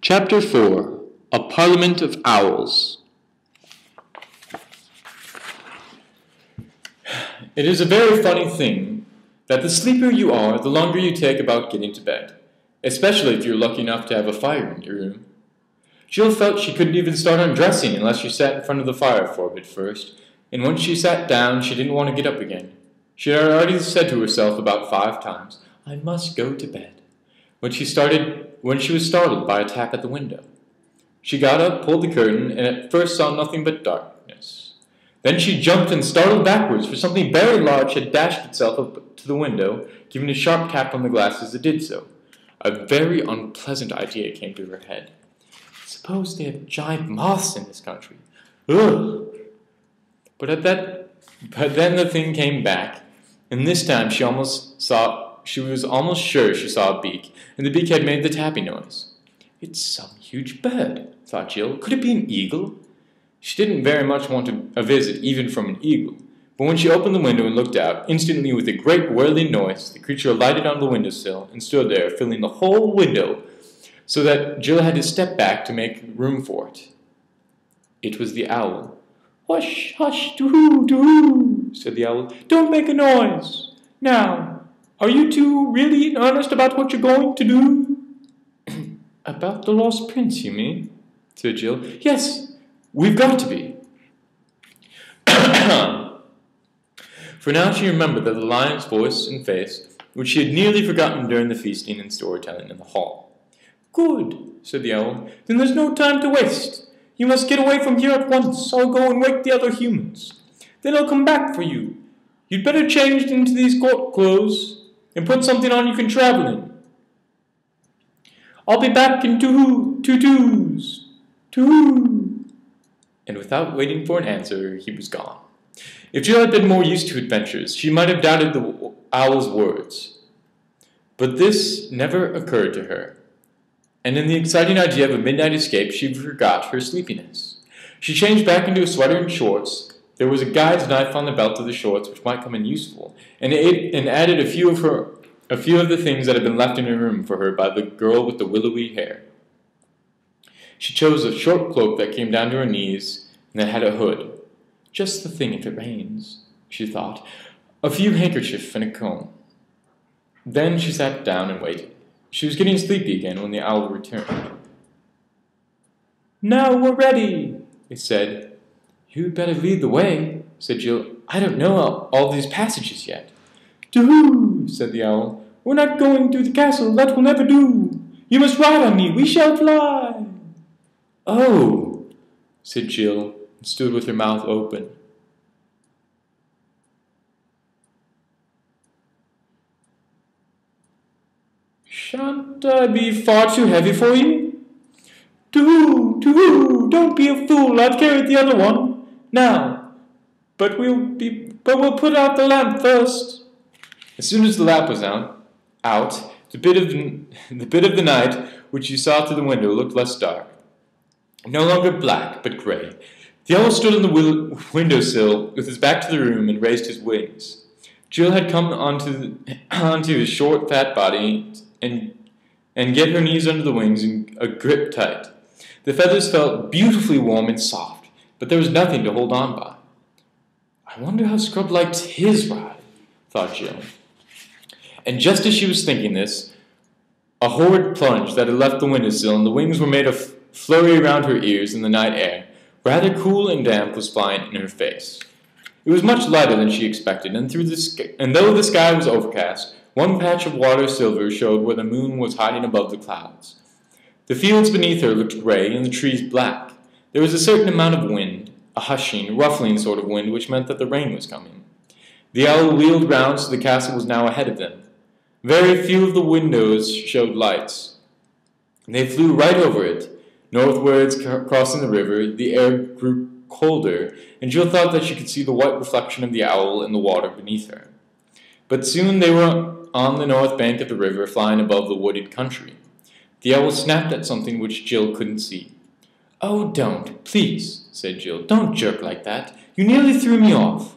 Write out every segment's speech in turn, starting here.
Chapter 4 A Parliament of Owls. It is a very funny thing that the sleepier you are, the longer you take about getting to bed, especially if you're lucky enough to have a fire in your room. Jill felt she couldn't even start undressing unless she sat in front of the fire for a bit first, and once she sat down, she didn't want to get up again. She had already said to herself about 5 times, "I must go to bed," when she was startled by a tap at the window. She got up, pulled the curtain, and at first saw nothing but darkness. Then she jumped and startled backwards, for something very large had dashed itself up to the window, giving a sharp tap on the glass as it did so. A very unpleasant idea came to her head. Suppose they have giant moths in this country. Ugh! But then the thing came back, and this time she was almost sure she saw a beak, and the beak had made the tapping noise. "It's some huge bird," thought Jill. "Could it be an eagle?" She didn't very much want a visit even from an eagle, but when she opened the window and looked out, instantly with a great whirling noise, the creature alighted on the windowsill and stood there, filling the whole window, so that Jill had to step back to make room for it. It was the owl. "Hush, hush, doo-hoo, doo-hoo," said the owl. "Don't make a noise. Now, are you two really in earnest about what you're going to do?" "About the lost prince, you mean?" said Jill. "Yes, we've got to be." For now she remembered that the lion's voice and face, which she had nearly forgotten during the feasting and storytelling in the hall. "Good," said the owl. "Then there's no time to waste. You must get away from here at once. I'll go and wake the other humans. Then I'll come back for you. You'd better change into these court clothes and put something on you can travel in. I'll be back in two-toos. Two-hoo." And without waiting for an answer, he was gone. If Jill had been more used to adventures, she might have doubted the owl's words. But this never occurred to her, and in the exciting idea of a midnight escape, she forgot her sleepiness. She changed back into a sweater and shorts. There was a guide's knife on the belt of the shorts, which might come in useful, and added a few of the things that had been left in her room for her by the girl with the willowy hair. She chose a short cloak that came down to her knees and that had a hood. Just the thing if it rains, she thought. A few handkerchiefs and a comb. Then she sat down and waited. She was getting sleepy again when the owl returned. "Now we're ready," it said. "You'd better lead the way," said Jill. "I don't know all these passages yet." "Doo-hoo," said the owl. "We're not going to the castle. That will never do. You must ride on me. We shall fly." "Oh," said Jill, and stood with her mouth open. "Shan't I be far too heavy for you?" "Doo-hoo, doo-hoo, don't be a fool. I've carried the other one. Now, but we'll put out the lamp first." As soon as the lamp was out, the bit of the night which you saw through the window looked less dark. No longer black, but gray. The owl stood on the windowsill with his back to the room and raised his wings. Jill had come onto his short, fat body and get her knees under the wings and grip tight. The feathers felt beautifully warm and soft, but there was nothing to hold on by. "I wonder how Scrub liked his ride," thought Jill. And just as she was thinking this, a horrid plunge that had left the windowsill, and the wings were made a flurry around her ears in the night air. Rather cool and damp was flying in her face. It was much lighter than she expected, and though the sky was overcast, one patch of water silver showed where the moon was hiding above the clouds. The fields beneath her looked gray, and the trees black. There was a certain amount of wind, a hushing, ruffling sort of wind, which meant that the rain was coming. The owl wheeled round so the castle was now ahead of them. Very few of the windows showed lights. They flew right over it. Northwards, crossing the river, the air grew colder, and Jill thought that she could see the white reflection of the owl in the water beneath her. But soon they were on the north bank of the river, flying above the wooded country. The owl snapped at something which Jill couldn't see. "Oh, don't, please," said Jill. "Don't jerk like that. You nearly threw me off."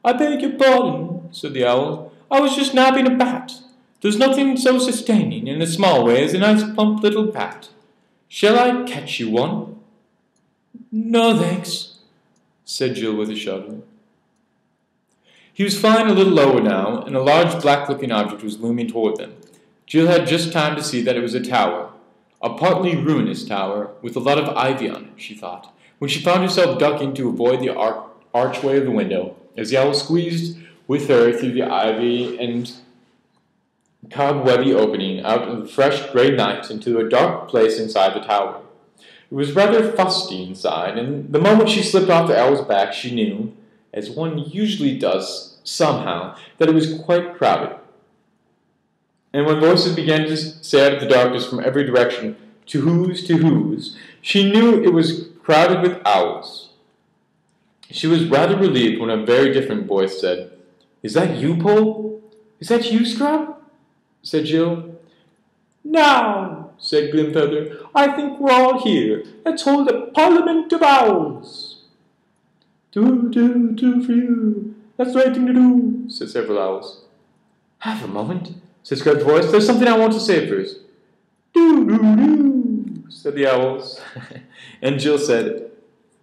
"I beg your pardon," said the owl. "I was just nabbing a bat. There's nothing so sustaining in a small way as a nice plump little bat." Shall I catch you one?" "No, thanks," said Jill with a shudder. He was flying a little lower now, and a large black-looking object was looming toward them. Jill had just time to see that it was a tower, a partly ruinous tower, with a lot of ivy on it, she thought, when she found herself ducking to avoid the archway of the window, as the owl squeezed with her through the ivy and cobwebby opening out of the fresh grey night into a dark place inside the tower. It was rather fusty inside, and the moment she slipped off the owl's back, she knew, as one usually does somehow, that it was quite crowded. And when voices began to say out of the darkness from every direction, to whose, she knew it was crowded with owls. She was rather relieved when a very different voice said, "Is that you, Pole? Is that you, Scrub?" said Jill. "Now," said Glimfeather, "I think we're all here. Let's hold a parliament of owls." "Do for you. That's the right thing to do," said several owls. "Have a moment," said Scrub's voice. "There's something I want to say first." "Do, said the owls. And Jill said,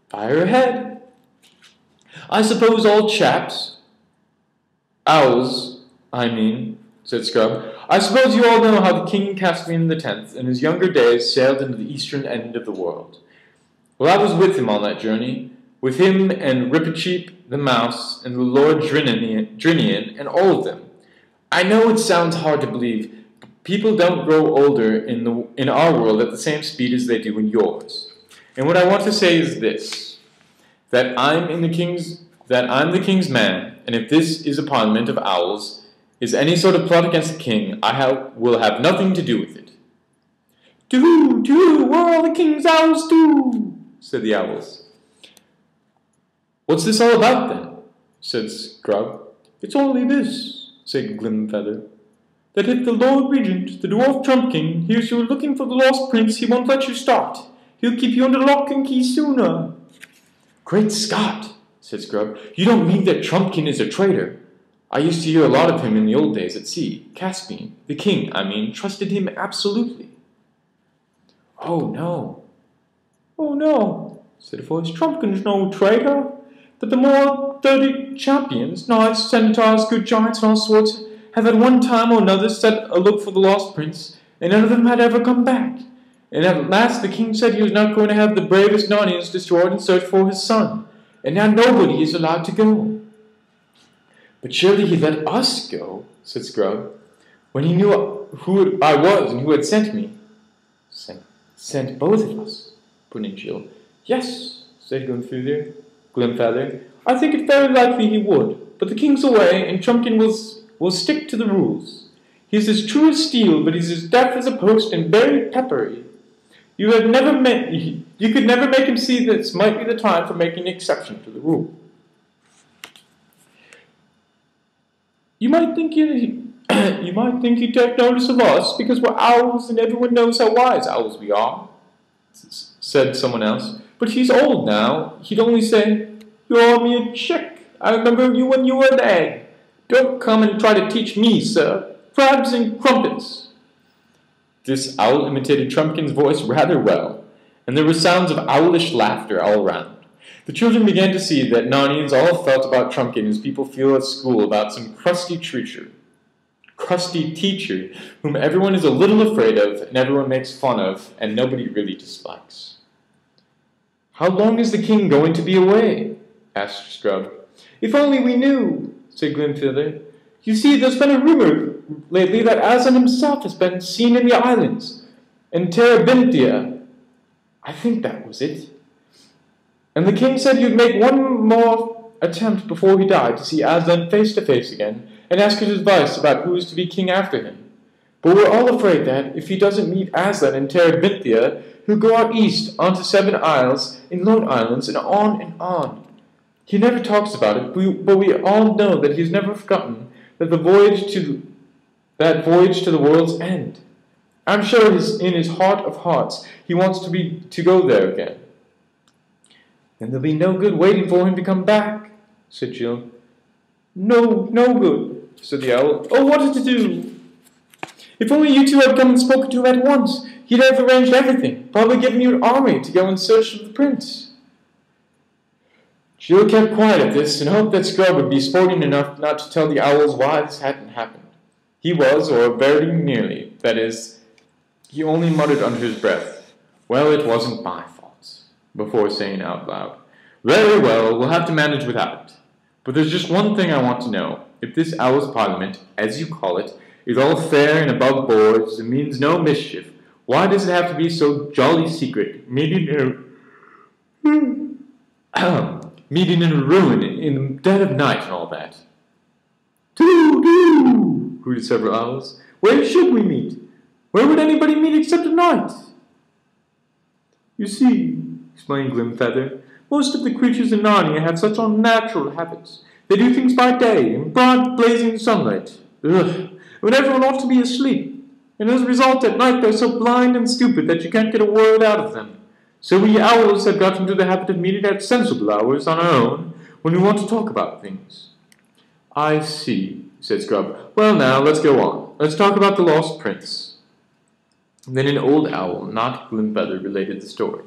"Fire ahead." "I suppose all chaps—" "Owls, I mean," said Scrub. "I suppose you all know how the King Caspian X in his younger days sailed into the eastern end of the world. Well, I was with him on that journey, with him and Rippercheap the mouse and the Lord Drinian and all of them. I know it sounds hard to believe, but people don't grow older in our world at the same speed as they do in yours. And what I want to say is this, that I'm the king's man, and if this is a parliament of owls, is any sort of plot against the king, will have nothing to do with it." "Do, we're all the king's owls too," said the owls. "What's this all about then?" said Scrub. "It's only this," said Glimfeather, "that if the Lord Regent, the Dwarf Trump King, hears you are looking for the lost prince, he won't let you start. He'll keep you under lock and key sooner." "Great Scott!" said Scrub. "You don't mean that Trumpkin is a traitor? I used to hear a lot of him in the old days at sea. Caspian, the king, I mean, trusted him absolutely." "Oh, no," said a voice. "Trumpkin's no traitor. But the more 30 champions, knights, centaurs, good giants, and all sorts, have at one time or another set a look for the lost prince, and none of them had ever come back. And at last the king said he was not going to have the bravest Narnians destroyed in search for his son, and now nobody is allowed to go." "But surely he let us go," said Scrub, "when he knew who I was and who had sent me." Sent both of us," put in Jill. "Yes," said Glimfeather. "I think it very likely he would, but the king's away, and Trumpkin will stick to the rules. He's as true as steel, but he's as deaf as a post and very peppery. You could never make him see this might be the time for making an exception to the rule. You might think he'd take notice of us because we're owls and everyone knows how wise owls we are," said someone else. "But he's old now. He'd only say, 'You're a mere chick. I remember you when you were an egg. Don't come and try to teach me, sir. Crabs and crumpets.'" This owl imitated Trumpkin's voice rather well, and there were sounds of owlish laughter all round. The children began to see that Narnians all felt about Trumpkin as people feel at school about some crusty teacher whom everyone is a little afraid of and everyone makes fun of and nobody really dislikes. "How long is the king going to be away?" asked Scrub. "If only we knew," said Glimfeather. "You see, there's been a rumor lately that Aslan himself has been seen in the islands, in Terabithia. I think that was it. And the king said he'd make one more attempt before he died to see Aslan face to face again and ask his advice about who is to be king after him. But we're all afraid that, if he doesn't meet Aslan in Terabithia, he'll go out east onto 7 isles in Lone Islands and on and on. He never talks about it, but we all know that he's never forgotten that voyage to the world's end. I'm sure in his heart of hearts he wants to go there again." "Then there'll be no good waiting for him to come back," said Jill. No good," said the owl. "Oh, what is to do? If only you two had come and spoken to him at once, he'd have arranged everything, probably given you an army to go in search of the prince. Jill kept quiet at this, and hoped that Scrub would be sporting enough not to tell the owls why this hadn't happened. He was, or very nearly, that is, he only muttered under his breath, "Well, it wasn't my fault," before saying out loud, "Very well, we'll have to manage without it. But there's just one thing I want to know. If this Owl's Parliament, as you call it, is all fair and above board, and means no mischief, why does it have to be so jolly secret, meeting in a ruin in the dead of night and all that?" "Doo-doo!" hooted several owls. "Where should we meet? Where would anybody meet except at night?" "You see," explained Glimfeather, "most of the creatures in Narnia have such unnatural habits. They do things by day, in broad blazing sunlight, when everyone ought to be asleep, and as a result at night they're so blind and stupid that you can't get a word out of them. So we owls have got into the habit of meeting at sensible hours on our own, when we want to talk about things." "I see," said Scrub. "Well now, let's go on. Let's talk about the lost prince." Then an old owl, not Glimfeather, related the story.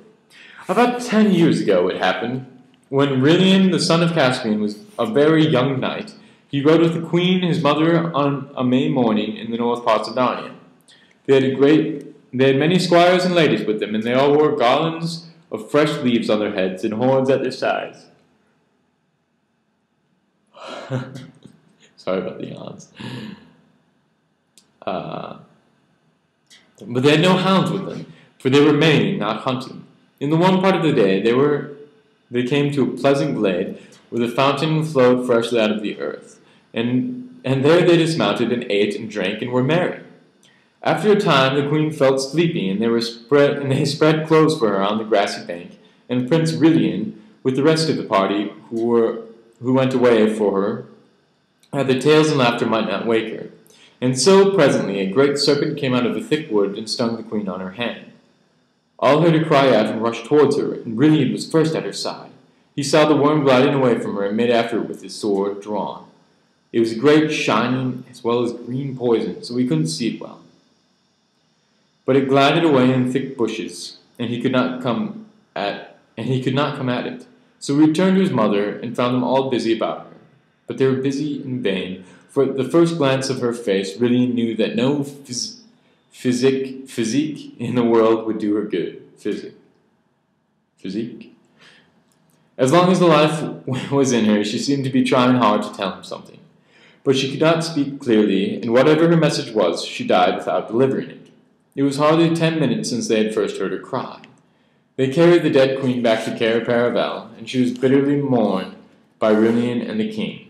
"About 10 years ago it happened, when Rilian, the son of Caspian, was a very young knight. He rode with the queen, his mother, on a May morning in the north parts of Narnia. They had many squires and ladies with them, and they all wore garlands of fresh leaves on their heads and horns at their sides." Sorry about the yawns. But they had no hounds with them, for they were mating, not hunting. In the one part of the day, they came to a pleasant glade, where the fountain flowed freshly out of the earth, and there they dismounted and ate and drank and were merry. After a time, the queen felt sleepy, and they spread clothes for her on the grassy bank, and Prince Rilian, with the rest of the party who went away for her, had their tales and laughter might not wake her. And so, presently, a great serpent came out of the thick wood and stung the queen on her hand. All heard her cry out and rushed towards her, and Rilian was first at her side. He saw the worm gliding away from her and made after it with his sword drawn. It was a great shining as well as green poison, so he couldn't see it well. But it glided away in thick bushes, and he could not come at it. So he returned to his mother and found them all busy about her. But they were busy in vain, for at the first glance of her face, Rilian knew that no physique in the world would do her good. Physique? As long as the life was in her, she seemed to be trying hard to tell him something. But she could not speak clearly, and whatever her message was, she died without delivering it. It was hardly 10 minutes since they had first heard her cry. They carried the dead queen back to Cair Paravel, and she was bitterly mourned by Rilian and the king.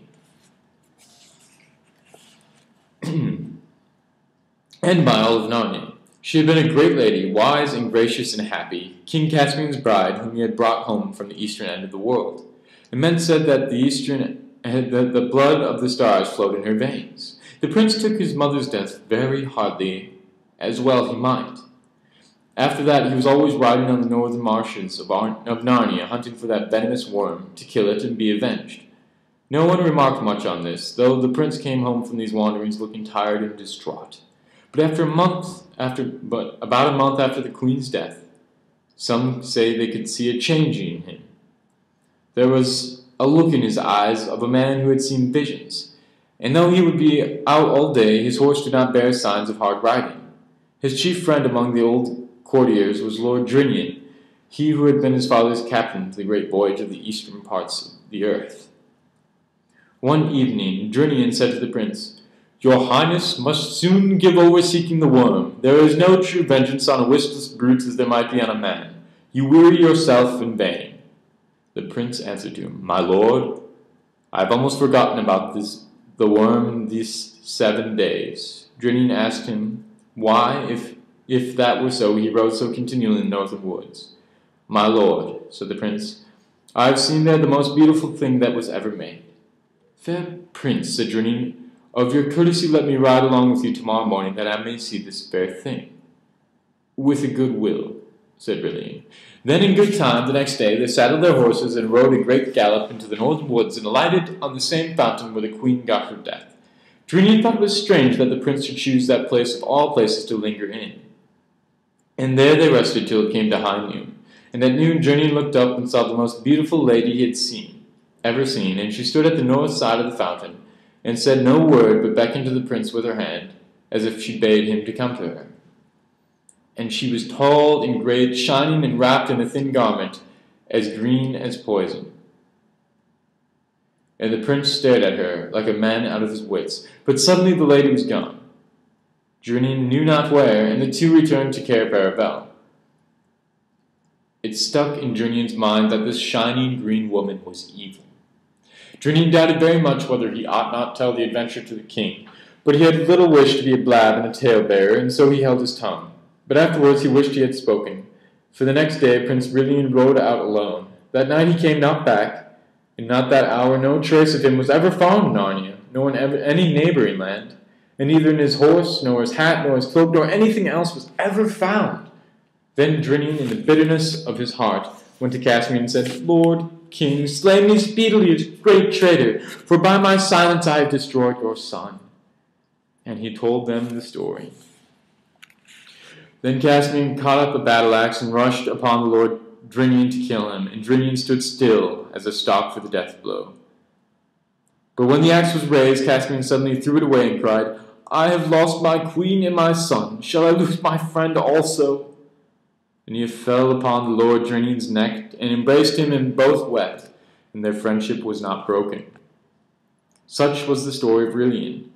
And by all of Narnia. She had been a great lady, wise and gracious and happy, King Caspian's bride, whom he had brought home from the eastern end of the world. And men said that the blood of the stars flowed in her veins. The prince took his mother's death very hardly, as well he might. After that, he was always riding on the northern marshes of Narnia, hunting for that venomous worm, to kill it and be avenged. No one remarked much on this, though the prince came home from these wanderings looking tired and distraught. But about a month after the queen's death, some say they could see a change in him. There was a look in his eyes of a man who had seen visions, and though he would be out all day, his horse did not bear signs of hard riding. His chief friend among the old courtiers was Lord Drinian, he who had been his father's captain to the great voyage of the eastern parts of the earth. One evening, Drinian said to the prince, "Your Highness must soon give over seeking the worm. There is no true vengeance on a wishless brute as there might be on a man. You weary yourself in vain." The prince answered to him, "My lord, I have almost forgotten about the worm these 7 days." Drinian asked him why, if that were so, he rode so continually in the northern woods. "My lord," said the prince, "I have seen there the most beautiful thing that was ever made." "Fair prince," said Drinian, "of your courtesy let me ride along with you tomorrow morning, that I may see this fair thing." "With a good will," said Rilian. Then in good time the next day they saddled their horses and rode a great gallop into the northern woods and alighted on the same fountain where the queen got her death. Drinian thought it was strange that the prince should choose that place of all places to linger in. And there they rested till it came to high noon. And at noon Journey looked up and saw the most beautiful lady he had ever seen, and she stood at the north side of the fountain, and said no word, but beckoned to the prince with her hand, as if she bade him to come to her. And she was tall and great, shining and wrapped in a thin garment, as green as poison. And the prince stared at her, like a man out of his wits. But suddenly the lady was gone. Journey knew not where, and the two returned to Cair Paravel. It stuck in Journey's mind that this shining green woman was evil. Journey doubted very much whether he ought not tell the adventure to the king, but he had little wish to be a blab and a tale-bearer, and so he held his tongue. But afterwards he wished he had spoken. For the next day Prince Rilian rode out alone. That night he came not back, and not that hour no trace of him was ever found in Narnia, nor in any neighboring land, and neither in his horse, nor his hat, nor his cloak, nor anything else was ever found. Then Drinian, in the bitterness of his heart, went to Caspian and said, Lord, King, slay me speedily, as great traitor, for by my silence I have destroyed your son. And he told them the story. Then Caspian caught up a battle-axe and rushed upon the Lord Drinian to kill him, and Drinian stood still as a stock for the death blow. But when the axe was raised, Caspian suddenly threw it away and cried, I have lost my queen and my son. Shall I lose my friend also? And he fell upon the Lord Drinian's neck and embraced him, and both wept, and their friendship was not broken. Such was the story of Rilian.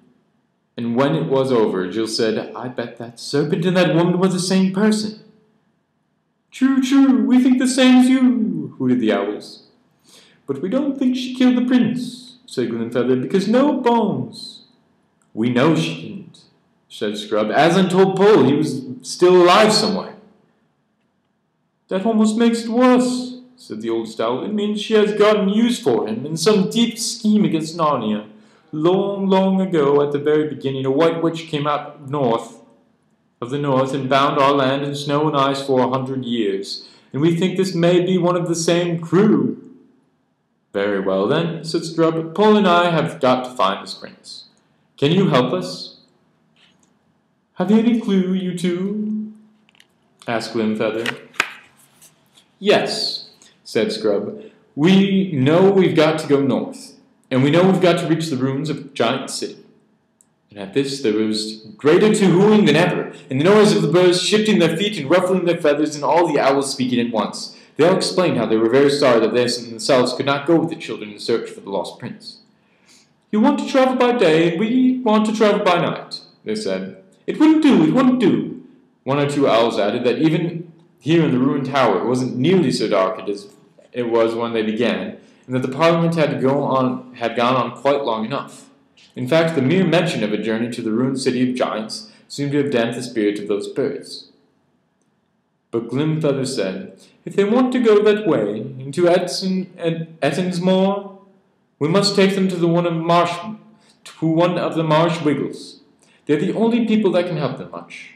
And when it was over, Jill said, I bet that serpent and that woman were the same person. True, true, we think the same as you, hooted the owls. But we don't think she killed the prince, said Glimfeather, because no bones. We know she didn't, said Scrub. Aslan told Pull he was still alive somewhere. That almost makes it worse, said the oldest owl. It means she has gotten use for him in some deep scheme against Narnia. Long, long ago, at the very beginning, a white witch came out of the north and bound our land in snow and ice for 100 years, and we think this may be one of the same crew. Very well, then, said Scrub. Pull and I have got to find this prince. Can you help us? Have you any clue, you two? Asked Glimfeather. Yes, said Scrub. We know we've got to go north, and we know we've got to reach the ruins of a giant city. And at this there was greater to-hooing than ever, and the noise of the birds shifting their feet and ruffling their feathers, and all the owls speaking at once. They all explained how they were very sorry that they themselves could not go with the children in search for the lost prince. You want to travel by day, and we want to travel by night, they said. It wouldn't do. One or two owls added that even here in the ruined tower it wasn't nearly so dark as it was when they began, and that the Parliament had gone on quite long enough. In fact, the mere mention of a journey to the ruined city of giants seemed to have damped the spirit of those birds. But Glimfeather said, if they want to go that way, into Ettinsmoor, we must take them to one of the marsh wiggles. They're the only people that can help them much.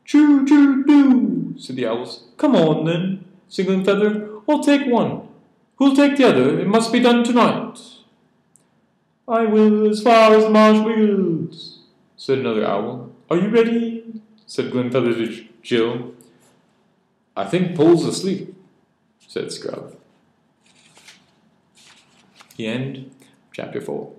True, do, said the owls. Come on, then, said Glimfeather. I'll take one. Who'll take the other? It must be done tonight. I will as far as the marsh wiggles, said another owl. Are you ready? Said Glimfeather to Jill. I think Pull's asleep, said Scrub. The end, chapter 4.